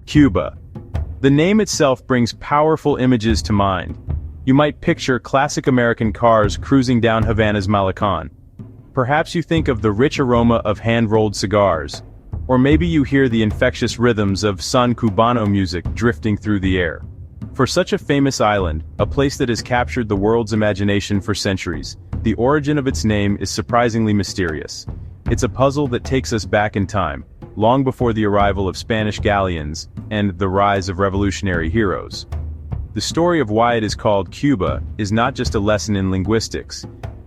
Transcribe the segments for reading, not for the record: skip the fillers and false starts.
Cuba. The name itself brings powerful images to mind. You might picture classic American cars cruising down Havana's Malecon. Perhaps you think of the rich aroma of hand-rolled cigars. Or maybe you hear the infectious rhythms of son cubano music drifting through the air. For such a famous island, a place that has captured the world's imagination for centuries, the origin of its name is surprisingly mysterious. It's a puzzle that takes us back in time, long before the arrival of Spanish galleons and the rise of revolutionary heroes. The story of why it is called Cuba is not just a lesson in linguistics.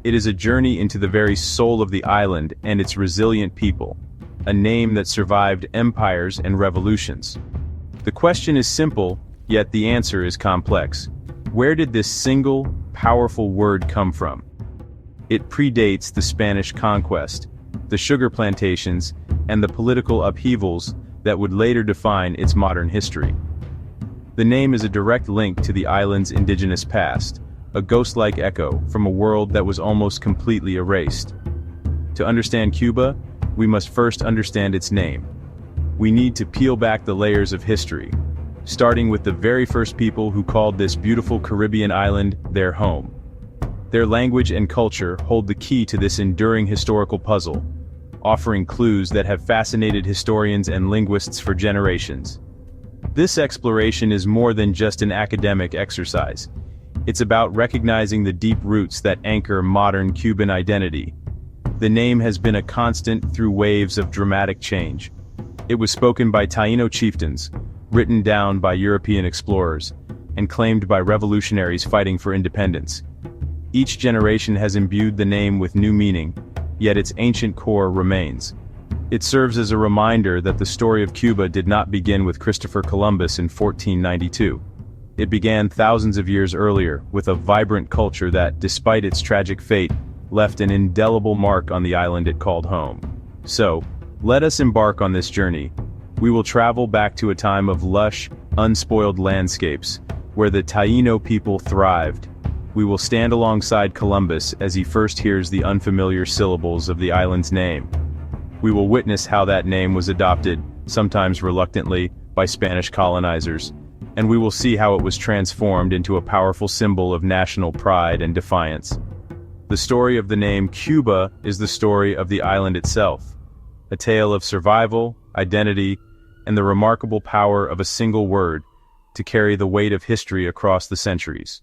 It is a journey into the very soul of the island and its resilient people, a name that survived empires and revolutions. The question is simple, yet the answer is complex. Where did this single, powerful word come from? It predates the Spanish conquest, the sugar plantations, and the political upheavals that would later define its modern history. The name is a direct link to the island's indigenous past, a ghost-like echo from a world that was almost completely erased. To understand Cuba, we must first understand its name. We need to peel back the layers of history, starting with the very first people who called this beautiful Caribbean island their home. Their language and culture hold the key to this enduring historical puzzle, offering clues that have fascinated historians and linguists for generations. This exploration is more than just an academic exercise. It's about recognizing the deep roots that anchor modern Cuban identity. The name has been a constant through waves of dramatic change. It was spoken by Taino chieftains, written down by European explorers, and claimed by revolutionaries fighting for independence. Each generation has imbued the name with new meaning, yet its ancient core remains. It serves as a reminder that the story of Cuba did not begin with Christopher Columbus in 1492. It began thousands of years earlier with a vibrant culture that, despite its tragic fate, left an indelible mark on the island it called home. So, let us embark on this journey. We will travel back to a time of lush, unspoiled landscapes, where the Taíno people thrived. We will stand alongside Columbus as he first hears the unfamiliar syllables of the island's name. We will witness how that name was adopted, sometimes reluctantly, by Spanish colonizers, and we will see how it was transformed into a powerful symbol of national pride and defiance. The story of the name Cuba is the story of the island itself, a tale of survival, identity, and the remarkable power of a single word to carry the weight of history across the centuries.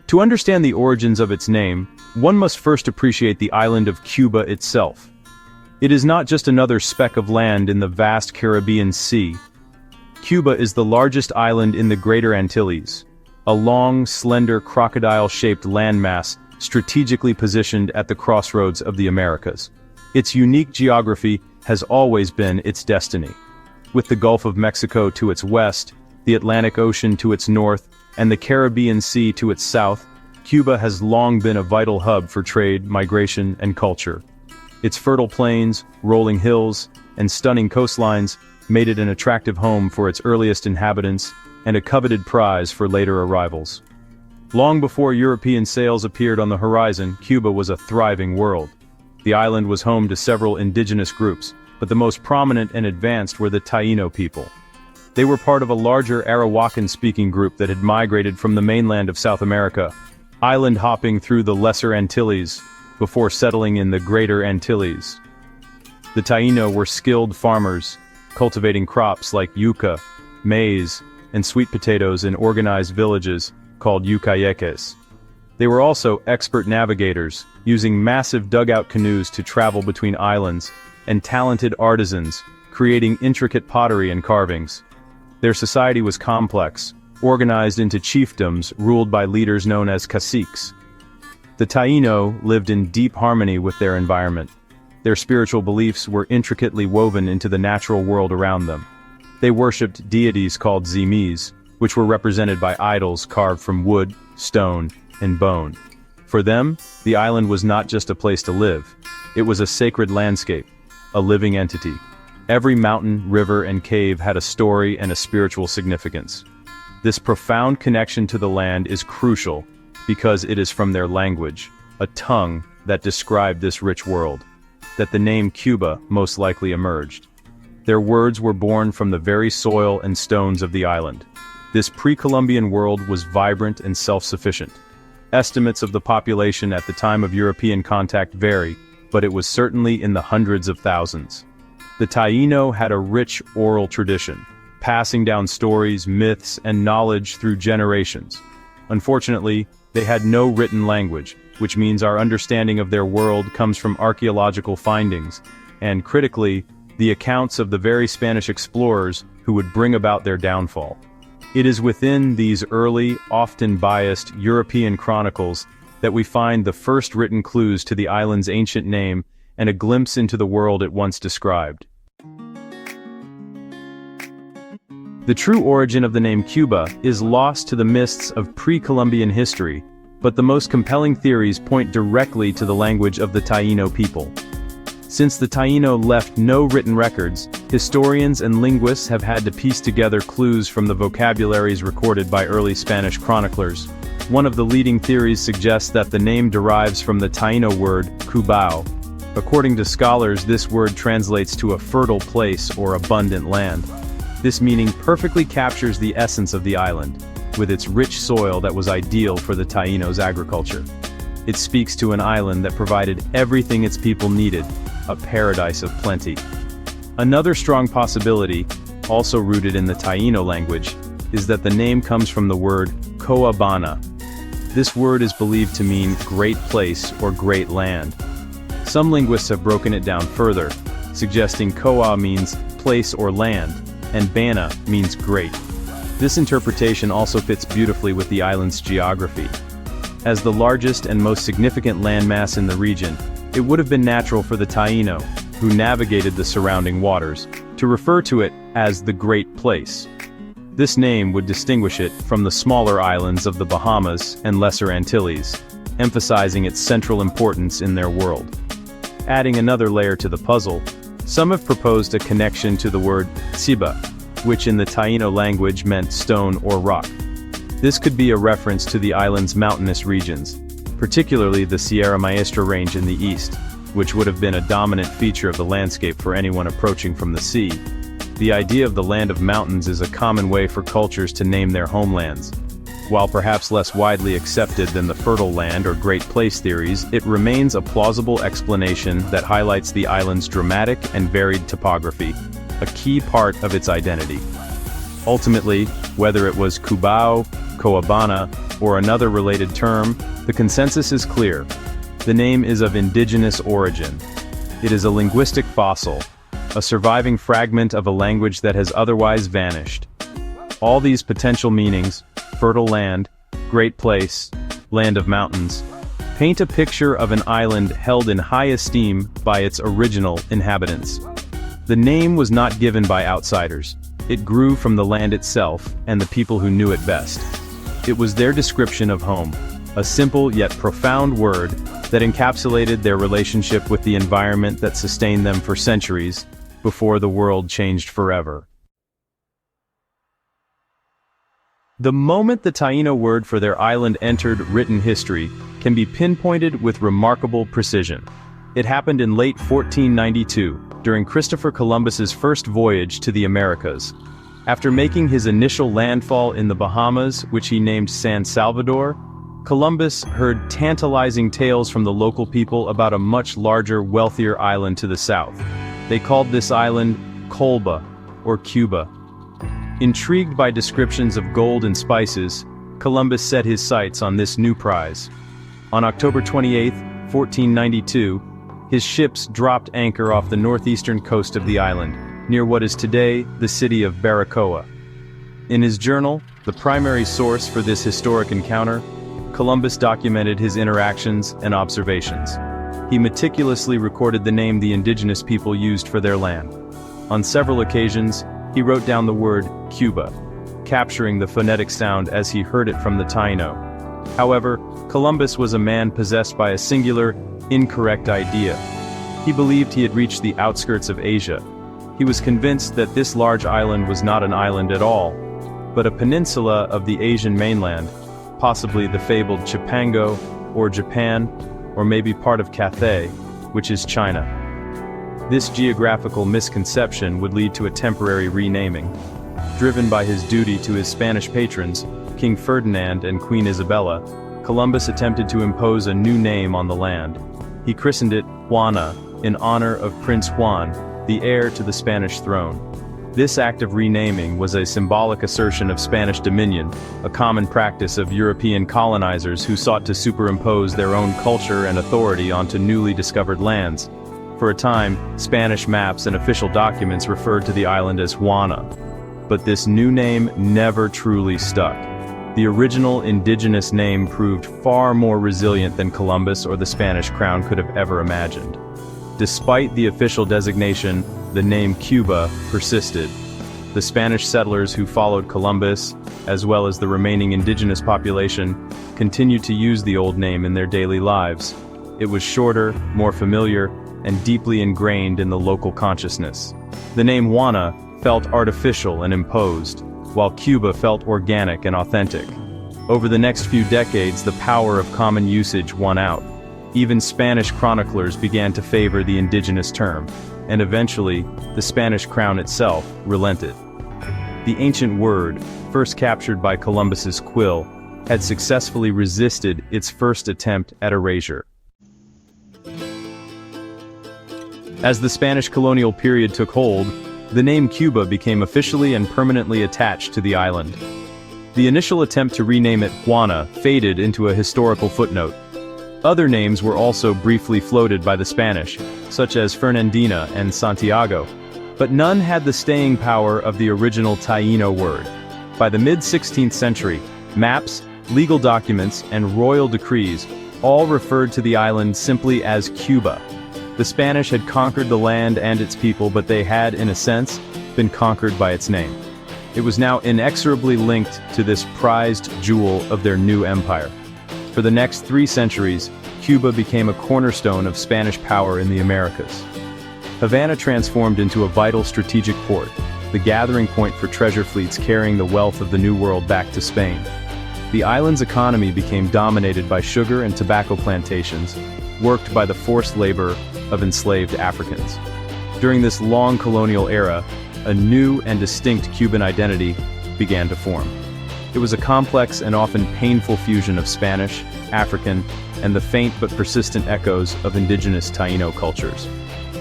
To understand the origins of its name, one must first appreciate the island of Cuba itself. It is not just another speck of land in the vast Caribbean Sea. Cuba is the largest island in the Greater Antilles, a long, slender, crocodile-shaped landmass strategically positioned at the crossroads of the Americas. Its unique geography has always been its destiny. With the Gulf of Mexico to its west, the Atlantic Ocean to its north, and the Caribbean Sea to its south, Cuba has long been a vital hub for trade, migration, and culture. Its fertile plains, rolling hills, and stunning coastlines made it an attractive home for its earliest inhabitants and a coveted prize for later arrivals. Long before European sails appeared on the horizon, Cuba was a thriving world. The island was home to several indigenous groups, but the most prominent and advanced were the Taíno people. They were part of a larger Arawakan-speaking group that had migrated from the mainland of South America, island hopping through the Lesser Antilles before settling in the Greater Antilles. The Taíno were skilled farmers, cultivating crops like yuca, maize, and sweet potatoes in organized villages called yucayeques. They were also expert navigators, using massive dugout canoes to travel between islands, and talented artisans, creating intricate pottery and carvings. Their society was complex, organized into chiefdoms ruled by leaders known as caciques. The Taíno lived in deep harmony with their environment. Their spiritual beliefs were intricately woven into the natural world around them. They worshipped deities called zimis, which were represented by idols carved from wood, stone, and bone. For them, the island was not just a place to live. It was a sacred landscape, a living entity. Every mountain, river, and cave had a story and a spiritual significance. This profound connection to the land is crucial because it is from their language, a tongue that described this rich world, that the name Cuba most likely emerged. Their words were born from the very soil and stones of the island. This pre-Columbian world was vibrant and self-sufficient. Estimates of the population at the time of European contact vary, but it was certainly in the hundreds of thousands. The Taíno had a rich oral tradition, passing down stories, myths, and knowledge through generations. Unfortunately, they had no written language, which means our understanding of their world comes from archaeological findings, and critically, the accounts of the very Spanish explorers who would bring about their downfall. It is within these early, often biased, European chronicles that we find the first written clues to the island's ancient name and a glimpse into the world it once described. The true origin of the name Cuba is lost to the mists of pre-Columbian history, but the most compelling theories point directly to the language of the Taíno people. Since the Taíno left no written records, historians and linguists have had to piece together clues from the vocabularies recorded by early Spanish chroniclers. One of the leading theories suggests that the name derives from the Taíno word cubao. According to scholars, this word translates to a fertile place or abundant land. This meaning perfectly captures the essence of the island, with its rich soil that was ideal for the Taínos' agriculture. It speaks to an island that provided everything its people needed, a paradise of plenty. Another strong possibility, also rooted in the Taíno language, is that the name comes from the word Coabana. This word is believed to mean great place or great land. Some linguists have broken it down further, suggesting Coa means place or land, and Bana means great. This interpretation also fits beautifully with the island's geography. As the largest and most significant landmass in the region, it would have been natural for the Taíno, who navigated the surrounding waters, to refer to it as the Great Place. This name would distinguish it from the smaller islands of the Bahamas and Lesser Antilles, emphasizing its central importance in their world. Adding another layer to the puzzle, some have proposed a connection to the word Ciba, which in the Taíno language meant stone or rock. This could be a reference to the island's mountainous regions, particularly the Sierra Maestra range in the east, which would have been a dominant feature of the landscape for anyone approaching from the sea. The idea of the land of mountains is a common way for cultures to name their homelands. While perhaps less widely accepted than the fertile land or Great Place theories, it remains a plausible explanation that highlights the island's dramatic and varied topography, a key part of its identity. Ultimately, whether it was Cubao, Coabana, or another related term, the consensus is clear. The name is of indigenous origin. It is a linguistic fossil, a surviving fragment of a language that has otherwise vanished. All these potential meanings, fertile land, great place, land of mountains, paint a picture of an island held in high esteem by its original inhabitants. The name was not given by outsiders. It grew from the land itself and the people who knew it best. It was their description of home, a simple yet profound word that encapsulated their relationship with the environment that sustained them for centuries, before the world changed forever. The moment the Taíno word for their island entered written history can be pinpointed with remarkable precision. It happened in late 1492, during Christopher Columbus's first voyage to the Americas. After making his initial landfall in the Bahamas, which he named San Salvador, Columbus heard tantalizing tales from the local people about a much larger, wealthier island to the south. They called this island Colba, or Cuba. Intrigued by descriptions of gold and spices, Columbus set his sights on this new prize. On October 28, 1492, his ships dropped anchor off the northeastern coast of the island, near what is today the city of Baracoa. In his journal, the primary source for this historic encounter, Columbus documented his interactions and observations. He meticulously recorded the name the indigenous people used for their land. On several occasions, he wrote down the word Cuba, capturing the phonetic sound as he heard it from the Taino. However, Columbus was a man possessed by a singular, incorrect idea. He believed he had reached the outskirts of Asia. He was convinced that this large island was not an island at all, but a peninsula of the Asian mainland, possibly the fabled Chipango, or Japan, or maybe part of Cathay, which is China. This geographical misconception would lead to a temporary renaming. Driven by his duty to his Spanish patrons, King Ferdinand and Queen Isabella, Columbus attempted to impose a new name on the land. He christened it Juana, in honor of Prince Juan, the heir to the Spanish throne. This act of renaming was a symbolic assertion of Spanish dominion, a common practice of European colonizers who sought to superimpose their own culture and authority onto newly discovered lands. For a time, Spanish maps and official documents referred to the island as Juana. But this new name never truly stuck. The original indigenous name proved far more resilient than Columbus or the Spanish crown could have ever imagined. Despite the official designation, the name Cuba persisted. The Spanish settlers who followed Columbus, as well as the remaining indigenous population, continued to use the old name in their daily lives. It was shorter, more familiar, and deeply ingrained in the local consciousness. The name Juana felt artificial and imposed, while Cuba felt organic and authentic. Over the next few decades, the power of common usage won out. Even Spanish chroniclers began to favor the indigenous term, and eventually, the Spanish crown itself relented. The ancient word, first captured by Columbus's quill, had successfully resisted its first attempt at erasure. As the Spanish colonial period took hold, the name Cuba became officially and permanently attached to the island. The initial attempt to rename it Juana faded into a historical footnote. Other names were also briefly floated by the Spanish, such as Fernandina and Santiago, but none had the staying power of the original Taíno word. By the mid-16th century, maps, legal documents, and royal decrees all referred to the island simply as Cuba. The Spanish had conquered the land and its people, but they had, in a sense, been conquered by its name. It was now inexorably linked to this prized jewel of their new empire. For the next 3 centuries, Cuba became a cornerstone of Spanish power in the Americas. Havana transformed into a vital strategic port, the gathering point for treasure fleets carrying the wealth of the New World back to Spain. The island's economy became dominated by sugar and tobacco plantations, worked by the forced labor of enslaved Africans. During this long colonial era, a new and distinct Cuban identity began to form. It was a complex and often painful fusion of Spanish, African, and the faint but persistent echoes of indigenous Taino cultures.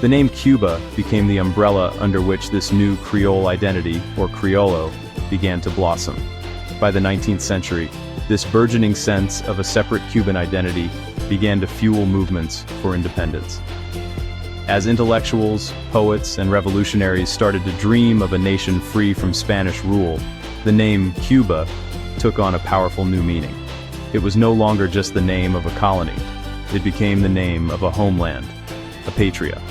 The name Cuba became the umbrella under which this new Creole identity, or Criollo, began to blossom. By the 19th century, this burgeoning sense of a separate Cuban identity began to fuel movements for independence. As intellectuals, poets, and revolutionaries started to dream of a nation free from Spanish rule, the name Cuba took on a powerful new meaning. It was no longer just the name of a colony. It became the name of a homeland, a patria.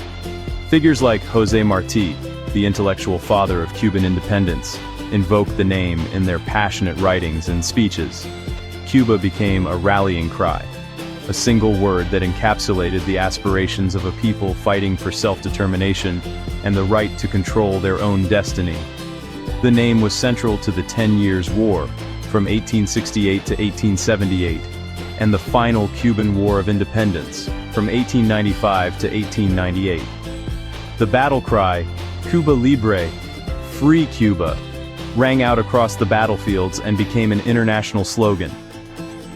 Figures like José Martí, the intellectual father of Cuban independence, invoked the name in their passionate writings and speeches. Cuba became a rallying cry, a single word that encapsulated the aspirations of a people fighting for self-determination and the right to control their own destiny. The name was central to the 10 Years' War, from 1868 to 1878, and the final Cuban War of Independence, from 1895 to 1898. The battle cry, Cuba Libre, Free Cuba, rang out across the battlefields and became an international slogan.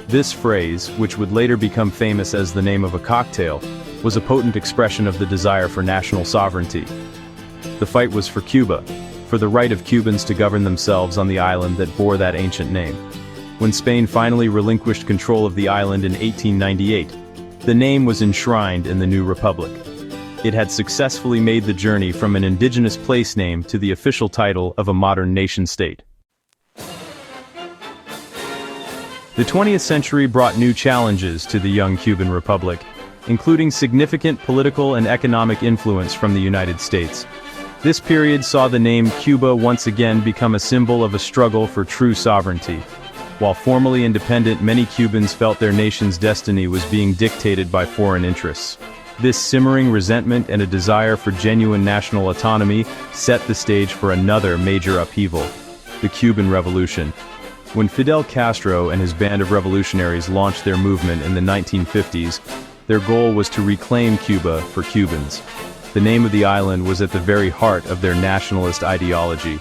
This phrase, which would later become famous as the name of a cocktail, was a potent expression of the desire for national sovereignty. The fight was for Cuba, for the right of Cubans to govern themselves on the island that bore that ancient name. When Spain finally relinquished control of the island in 1898, the name was enshrined in the new republic. It had successfully made the journey from an indigenous place name to the official title of a modern nation-state. The 20th century brought new challenges to the young Cuban Republic, including significant political and economic influence from the United States. This period saw the name Cuba once again become a symbol of a struggle for true sovereignty. While formally independent, many Cubans felt their nation's destiny was being dictated by foreign interests. This simmering resentment and a desire for genuine national autonomy set the stage for another major upheaval, the Cuban Revolution. When Fidel Castro and his band of revolutionaries launched their movement in the 1950s, their goal was to reclaim Cuba for Cubans. The name of the island was at the very heart of their nationalist ideology.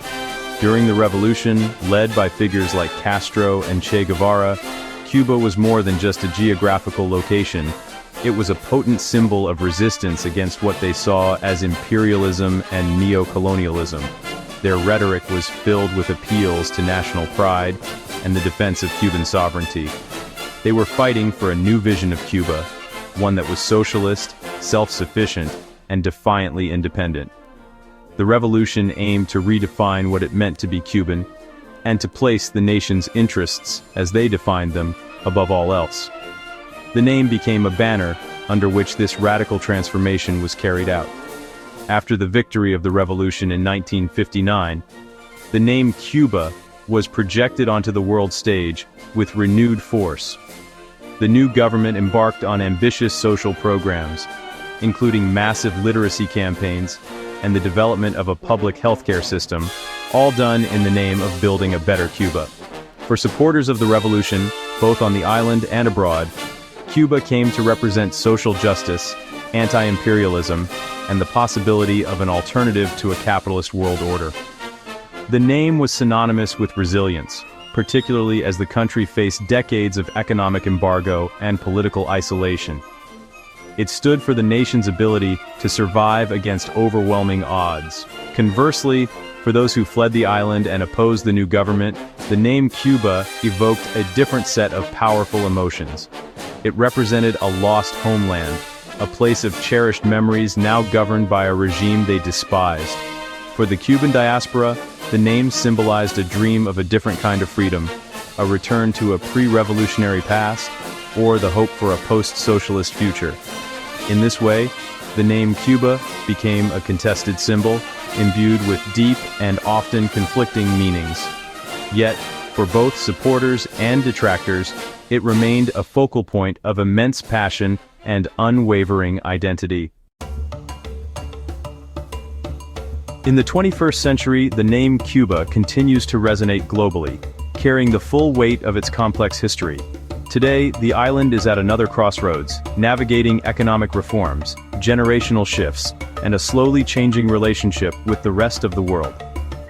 During the revolution, led by figures like Castro and Che Guevara, Cuba was more than just a geographical location. It was a potent symbol of resistance against what they saw as imperialism and neo-colonialism. Their rhetoric was filled with appeals to national pride and the defense of Cuban sovereignty. They were fighting for a new vision of Cuba, one that was socialist, self-sufficient, and defiantly independent. The revolution aimed to redefine what it meant to be Cuban, and to place the nation's interests, as they defined them, above all else. The name became a banner under which this radical transformation was carried out. After the victory of the revolution in 1959, the name Cuba was projected onto the world stage with renewed force. The new government embarked on ambitious social programs, including massive literacy campaigns and the development of a public healthcare system, all done in the name of building a better Cuba. For supporters of the revolution, both on the island and abroad, Cuba came to represent social justice, anti-imperialism, and the possibility of an alternative to a capitalist world order. The name was synonymous with resilience, particularly as the country faced decades of economic embargo and political isolation. It stood for the nation's ability to survive against overwhelming odds. Conversely, for those who fled the island and opposed the new government, the name Cuba evoked a different set of powerful emotions. It represented a lost homeland, a place of cherished memories now governed by a regime they despised. For the Cuban diaspora, the name symbolized a dream of a different kind of freedom, a return to a pre-revolutionary past, or the hope for a post-socialist future. In this way, the name Cuba became a contested symbol, imbued with deep and often conflicting meanings. Yet, for both supporters and detractors, it remained a focal point of immense passion and unwavering identity. In the 21st century, the name Cuba continues to resonate globally, carrying the full weight of its complex history. Today, the island is at another crossroads, navigating economic reforms, generational shifts, and a slowly changing relationship with the rest of the world.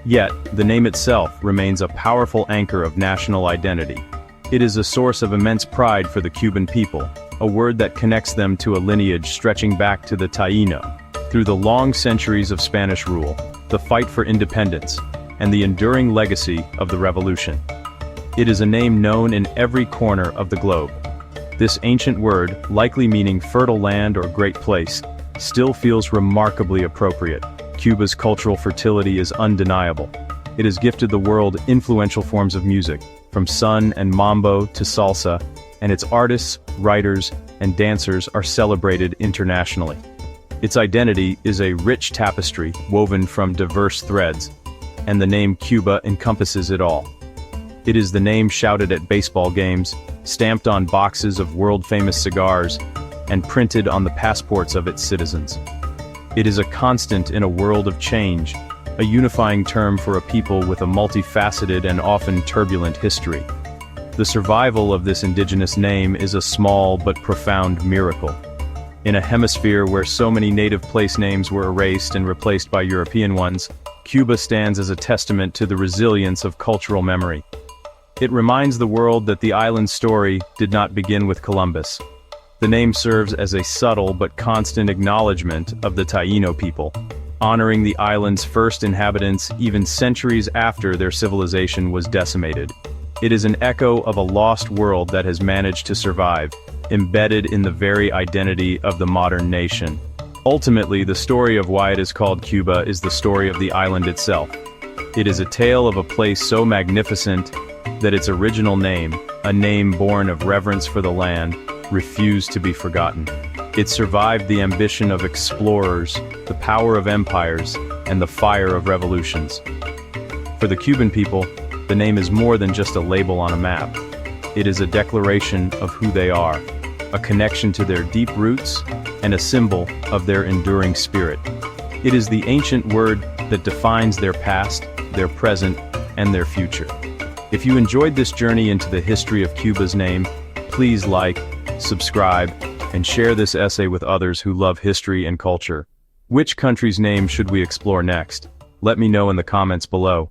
Yet, the name itself remains a powerful anchor of national identity. It is a source of immense pride for the Cuban people, a word that connects them to a lineage stretching back to the Taíno. Through the long centuries of Spanish rule, the fight for independence, and the enduring legacy of the revolution. It is a name known in every corner of the globe. This ancient word, likely meaning fertile land or great place, still feels remarkably appropriate. Cuba's cultural fertility is undeniable. It has gifted the world influential forms of music, from son and mambo to salsa, and its artists, writers, and dancers are celebrated internationally. Its identity is a rich tapestry woven from diverse threads, and the name Cuba encompasses it all. It is the name shouted at baseball games, stamped on boxes of world-famous cigars, and printed on the passports of its citizens. It is a constant in a world of change, a unifying term for a people with a multifaceted and often turbulent history. The survival of this indigenous name is a small but profound miracle. In a hemisphere where so many native place names were erased and replaced by European ones, Cuba stands as a testament to the resilience of cultural memory. It reminds the world that the island's story did not begin with Columbus. The name serves as a subtle but constant acknowledgement of the Taíno people, honoring the island's first inhabitants even centuries after their civilization was decimated. It is an echo of a lost world that has managed to survive, embedded in the very identity of the modern nation. Ultimately, the story of why it is called Cuba is the story of the island itself. It is a tale of a place so magnificent that its original name, a name born of reverence for the land, refused to be forgotten. It survived the ambition of explorers, the power of empires, and the fire of revolutions. For the Cuban people, the name is more than just a label on a map. It is a declaration of who they are, a connection to their deep roots, and a symbol of their enduring spirit. It is the ancient word that defines their past, their present, and their future. If you enjoyed this journey into the history of Cuba's name, please like, subscribe, and share this essay with others who love history and culture. Which country's name should we explore next? Let me know in the comments below.